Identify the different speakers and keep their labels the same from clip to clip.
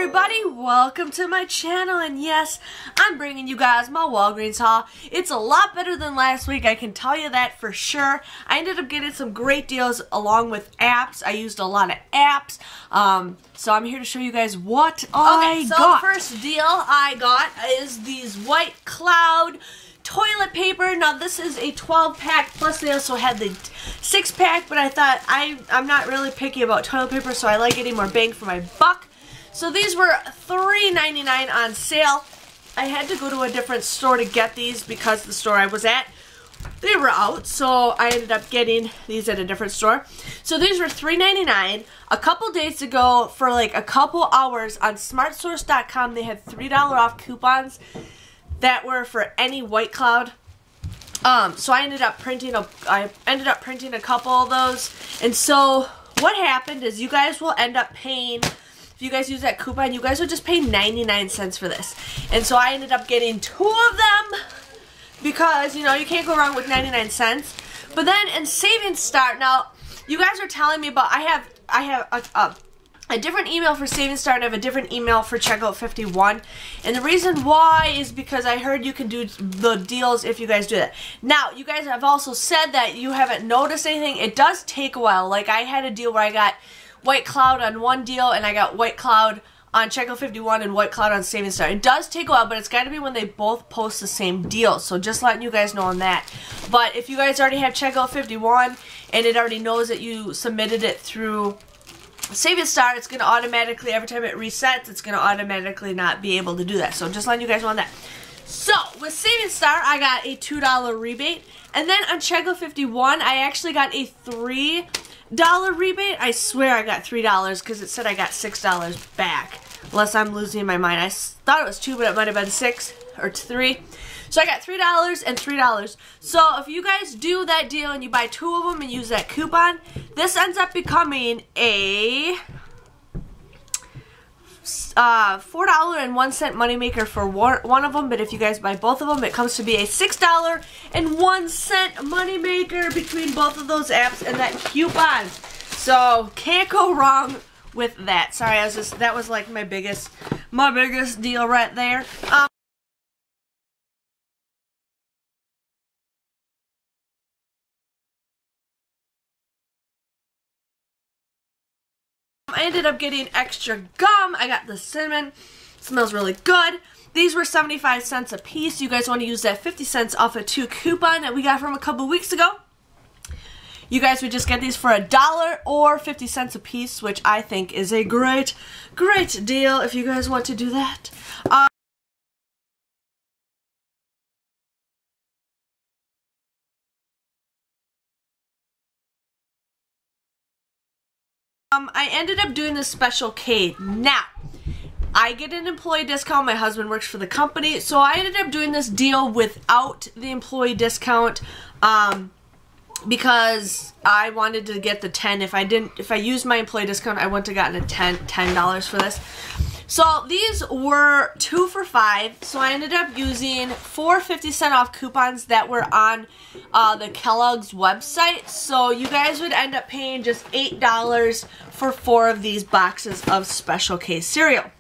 Speaker 1: everybody, welcome to my channel, and yes, I'm bringing you guys my Walgreens haul. It's a lot better than last week, I can tell you that for sure. I ended up getting some great deals along with apps. I used a lot of apps, so I'm here to show you guys what I got. The first deal I got is these White Cloud toilet paper. Now this is a 12-pack, plus they also had the 6-pack, but I thought I'm not really picky about toilet paper, so I like getting more bang for my buck. So these were $3.99 on sale. I had to go to a different store to get these because the store I was at, they were out, so I ended up getting these at a different store. So these were $3.99. A couple days ago, for like a couple hours on smartsource.com, they had $3 off coupons that were for any White Cloud. So I ended up printing a couple of those. And so what happened is you guys will end up paying, if you guys use that coupon, you guys will just pay 99 cents for this. And so I ended up getting 2 of them because, you know, you can't go wrong with 99 cents. But then in Savings Start, now you guys are telling me about, I have a different email for Savings Start and I have a different email for Checkout 51. And the reason why is because I heard you can do the deals if you guys do that. Now, you guys have also said that you haven't noticed anything. It does take a while. Like, I had a deal where I got White Cloud on one deal and I got White Cloud on Checkout 51 and White Cloud on Savings Start. It does take a while, but it's got to be when they both post the same deal. So just letting you guys know on that. But if you guys already have Checkout 51 and it already knows that you submitted it through Savings Start, it's going to automatically, every time it resets, it's going to automatically not be able to do that. So just letting you guys know on that. So with Savings Start, I got a $2 rebate. And then on Checkout 51, I actually got a $3 rebate. I swear I got $3 because it said I got $6 back. Unless I'm losing my mind. I thought it was 2, but it might have been 6 or 3. So I got $3 and $3. So if you guys do that deal and you buy 2 of them and use that coupon, this ends up becoming a $4.01 moneymaker for one of them. But if you guys buy both of them, it comes to be a $6.01 moneymaker between both of those apps and that coupon. So can't go wrong with that. Sorry, that was like my biggest deal right there. I ended up getting extra gum. I got the cinnamon. It smells really good. These were 75 cents a piece. You guys want to use that 50 cents off a 2 coupon that we got from a couple weeks ago. You guys would just get these for $1 or 50 cents a piece, which I think is a great deal if you guys want to do that. I ended up doing this special K. Now, I get an employee discount. My husband works for the company, so I ended up doing this deal without the employee discount because I wanted to get the 10. If I used my employee discount, I wouldn't have gotten a $10 for this. So these were 2 for $5. So I ended up using 4 50-cent off coupons that were on the Kellogg's website. So you guys would end up paying just $8 for 4 of these boxes of Special K cereal.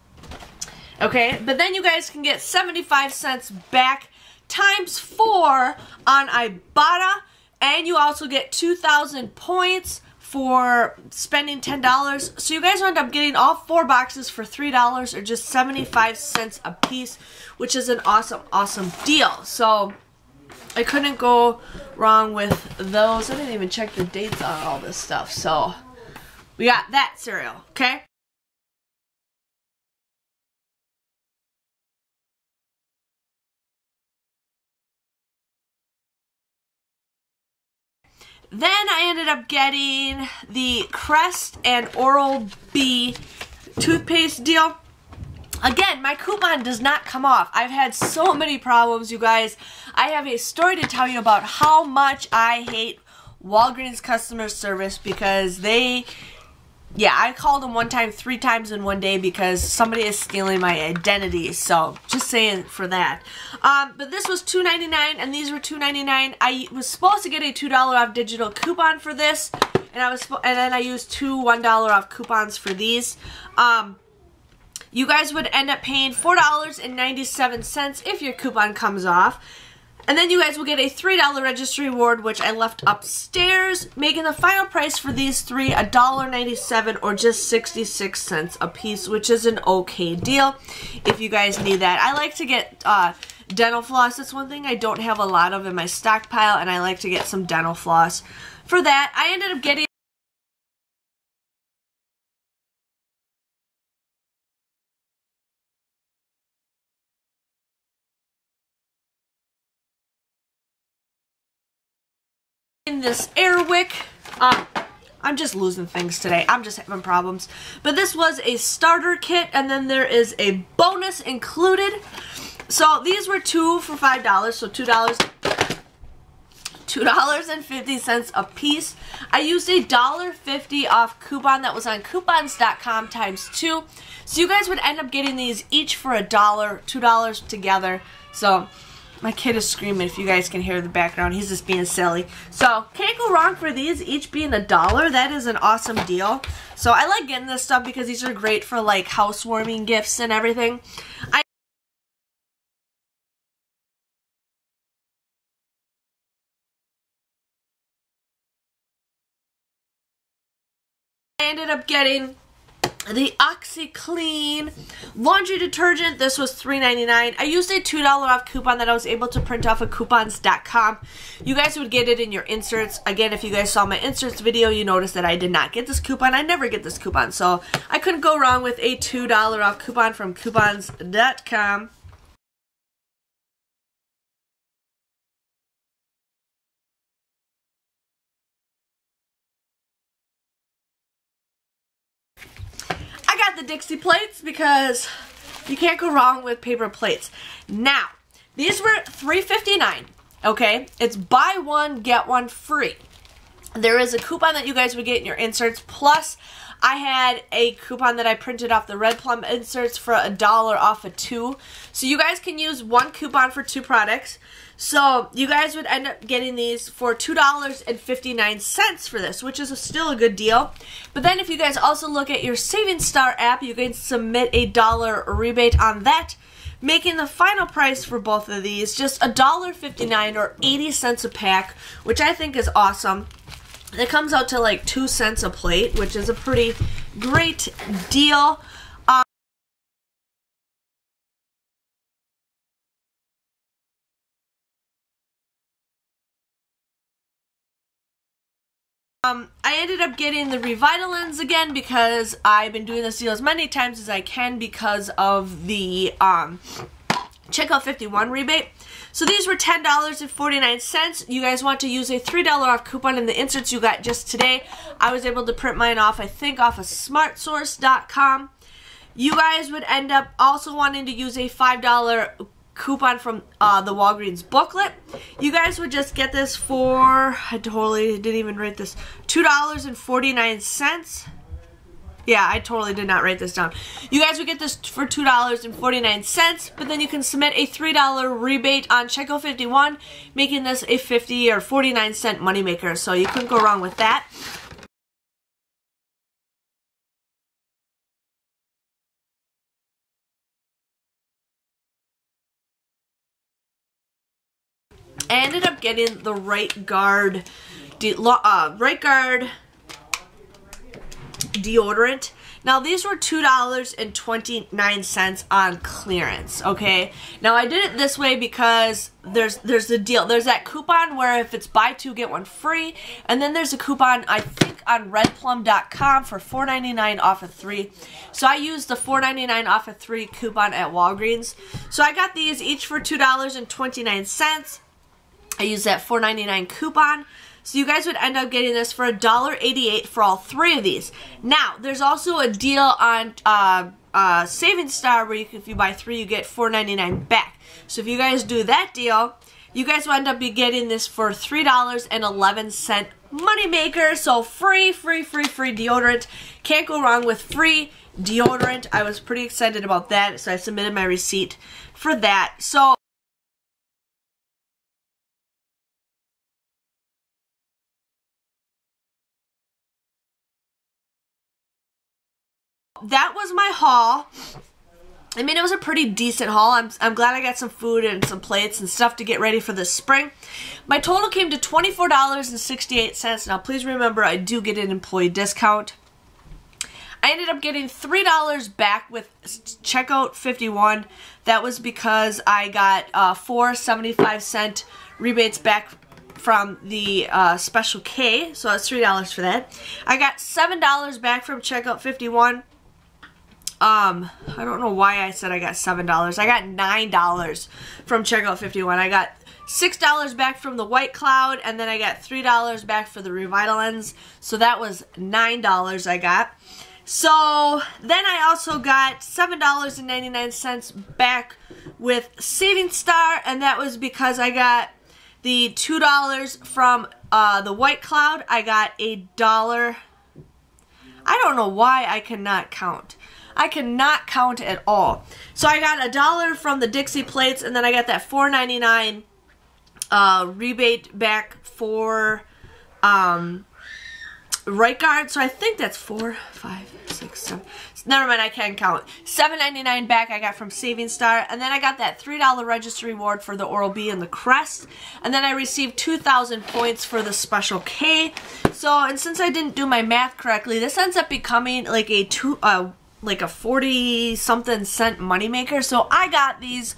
Speaker 1: Okay, but then you guys can get 75 cents back times 4 on Ibotta, and you also get 2,000 points for spending $10. So you guys end up getting all 4 boxes for $3 or just 75 cents a piece, which is an awesome deal. So I couldn't go wrong with those. I didn't even check the dates on all this stuff. So we got that cereal, okay? Then I ended up getting the Crest and Oral-B toothpaste deal. Again, my coupon does not come off. I've had so many problems, you guys. I have a story to tell you about how much I hate Walgreens customer service because I called them 3 times in one day because somebody is stealing my identity. So just saying for that. But this was $2.99 and these were $2.99. I was supposed to get a $2 off digital coupon for this, and then I used 2 $1 off coupons for these. you guys would end up paying $4.97 if your coupon comes off. And then you guys will get a $3 registry reward, which I left upstairs, making the final price for these three $1.97 or just 66 cents a piece, which is an okay deal if you guys need that. I like to get dental floss. That's one thing I don't have a lot of in my stockpile, and I like to get some dental floss. For that, I ended up getting this air wick. I'm just losing things today. I'm just having problems. But this was a starter kit, and then there is a bonus included. So these were two for $5, so $2.50 a piece. I used a $1.50 off coupon that was on coupons.com times 2. So you guys would end up getting these each for $1, $2 together. So my kid is screaming if you guys can hear the background. He's just being silly. So can't go wrong for these each being $1. That is an awesome deal. So I like getting this stuff because these are great for like housewarming gifts and everything. I ended up getting the OxiClean laundry detergent. This was $3.99. I used a $2 off coupon that I was able to print off of coupons.com. You guys would get it in your inserts. Again, if you guys saw my inserts video, you noticed that I did not get this coupon. I never get this coupon, so I couldn't go wrong with a $2 off coupon from coupons.com. The Dixie Plates because you can't go wrong with paper plates. Now, these were $3.59, okay? It's buy one, get one free. There is a coupon that you guys would get in your inserts, plus I had a coupon that I printed off the Red Plum inserts for $1 off of 2. So you guys can use one coupon for 2 products. So you guys would end up getting these for $2.59 for this, which is still a good deal. But then if you guys also look at your Saving Star app, you can submit a $1 rebate on that, making the final price for both of these just $1.59 or 80 cents a pack, which I think is awesome. It comes out to like 2 cents a plate, which is a pretty great deal. I ended up getting the Revitalins again because I've been doing this deal as many times as I can because of the Checkout 51 rebate. So these were $10.49. You guys want to use a $3 off coupon in the inserts you got just today. I was able to print mine off, I think, off of smartsource.com. You guys would end up also wanting to use a $5 coupon from the Walgreens booklet. You guys would just get this for, I totally didn't even write this, $2.49. Yeah, I totally did not write this down. You guys would get this for $2.49, but then you can submit a $3 rebate on Checkout 51, making this a 50 or 49-cent moneymaker. So you couldn't go wrong with that. I ended up getting the Right Guard deodorant. Now these were $2.29 on clearance, okay? Now I did it this way because there's a deal. There's that coupon where if it's buy 2 get 1 free, and then there's a coupon I think on redplum.com for $4.99 off of 3. So I used the $4.99 off of 3 coupon at Walgreens. So I got these each for $2.29. I used that $4.99 coupon. So you guys would end up getting this for $1.88 for all 3 of these. Now, there's also a deal on Saving Star where if you buy 3, you get $4.99 back. So if you guys do that deal, you guys will end up getting this for $3.11 moneymaker. So free deodorant. Can't go wrong with free deodorant. I was pretty excited about that, so I submitted my receipt for that. So that was my haul. I mean, it was a pretty decent haul. I'm glad I got some food and some plates and stuff to get ready for this spring. My total came to $24.68. Now, please remember, I do get an employee discount. I ended up getting $3 back with checkout 51. That was because I got 4 75-cent rebates back from the Special K, so that's $3 for that. I got $7 back from checkout 51. I don't know why I said I got $7. I got $9 from checkout 51. I got $6 back from the White Cloud, and then I got $3 back for the Revitalens. So that was $9 I got. So then I also got $7.99 back with Saving Star, and that was because I got the $2 from the White Cloud. I got $1. I don't know why I cannot count. I cannot count at all. So I got $1 from the Dixie Plates, and then I got that $4.99 rebate back for Right Guard. So I think that's 4, 5, 6, 7. Never mind, I can't count. $7.99 back I got from Saving Star, and then I got that $3 register reward for the Oral-B and the Crest, and then I received 2,000 points for the Special K. So, and since I didn't do my math correctly, this ends up becoming like a 40-something cent moneymaker. So I got these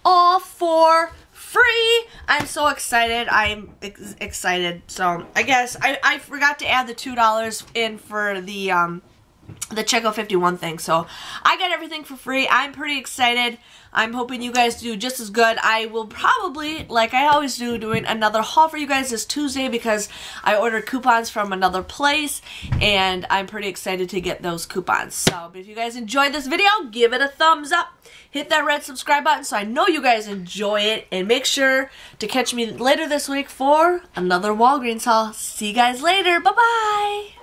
Speaker 1: all for free. I'm so excited. I'm excited. So I guess I forgot to add the $2 in for the checkout 51 thing. So I got everything for free. I'm pretty excited. I'm hoping you guys do just as good. I will probably, like I always do, doing another haul for you guys this Tuesday because I ordered coupons from another place, and I'm pretty excited to get those coupons. So if you guys enjoyed this video, give it a thumbs up. Hit that red subscribe button so I know you guys enjoy it, and make sure to catch me later this week for another Walgreens haul. See you guys later. Bye-bye.